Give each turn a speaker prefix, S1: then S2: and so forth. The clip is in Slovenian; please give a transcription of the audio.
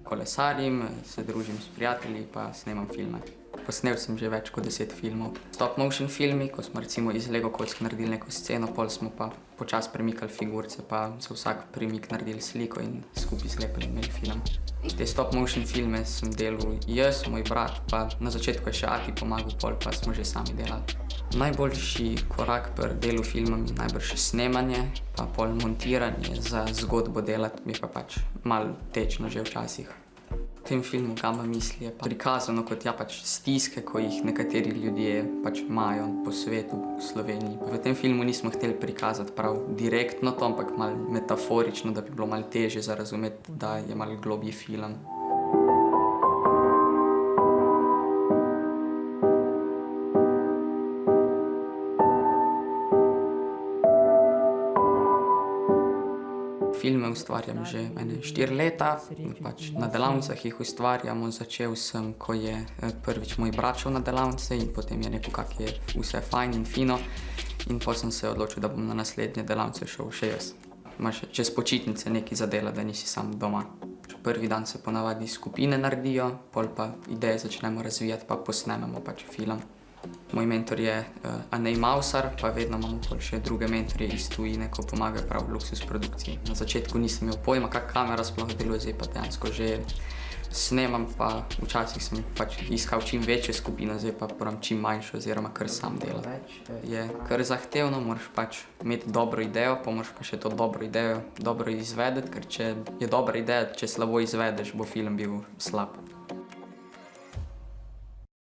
S1: kolesarim, se družim s prijatelji pa snemam filme. Posnel sem že več kot 10 filmov. Stop motion filmi, ko smo recimo iz Lego kock naredili neko sceno, pol smo pa počasi premikali figurice, pa za vsak premik naredili sliko in skupaj zlepili imeli film. Te stop motion filme sem delal jaz, moj brat, pa na začetku je še ati pomagal, pol pa smo že sami delali. Najboljši korak pri delu filmom je najbrž snemanje, pa pol montiranje za zgodbo delati, mi pa pač malo tečno že včasih. V tem filmu Gama misli je prikazano kot stiske, ko jih nekateri ljudje pač imajo po svetu, v Sloveniji. V tem filmu nismo hteli prikazati prav direktno to, ampak malo metaforično, da bi bilo malo težje za razumeti, da je malo globji film. Filme ustvarjam že 4 leta, pač na delavnicah jih ustvarjamo. Začel sem, ko je prvič moj brat šel na delavnice in potem je rekel, kako je vse fajn in fino. In potem sem se odločil, da bom na naslednje delavnice šel še jaz. Imaš čez počitnice nekaj za delati, da nisi sam doma. Prvi dan se ponavadi skupine naredijo, pol pa ideje začnemo razvijati, pa posnememo pač film. Moj mentor je Anej Mavsar, pa vedno imamo pol še druge mentorje iz tujine, ko pomagajo prav v Luxus produkciji. Na začetku nisem imel pojma, kako kamera sploh deluje, zdaj pa dejansko že snemam, pa včasih sem pač iskal čim večjo skupino, zdaj pa moram čim manjšo oziroma kar sam delati. Je kar zahtevno, moraš pač imeti dobro idejo, pa moraš pa še to dobro idejo dobro izvedeti, ker če je dobra ideja, če slabo izvedeš, bo film bil slab.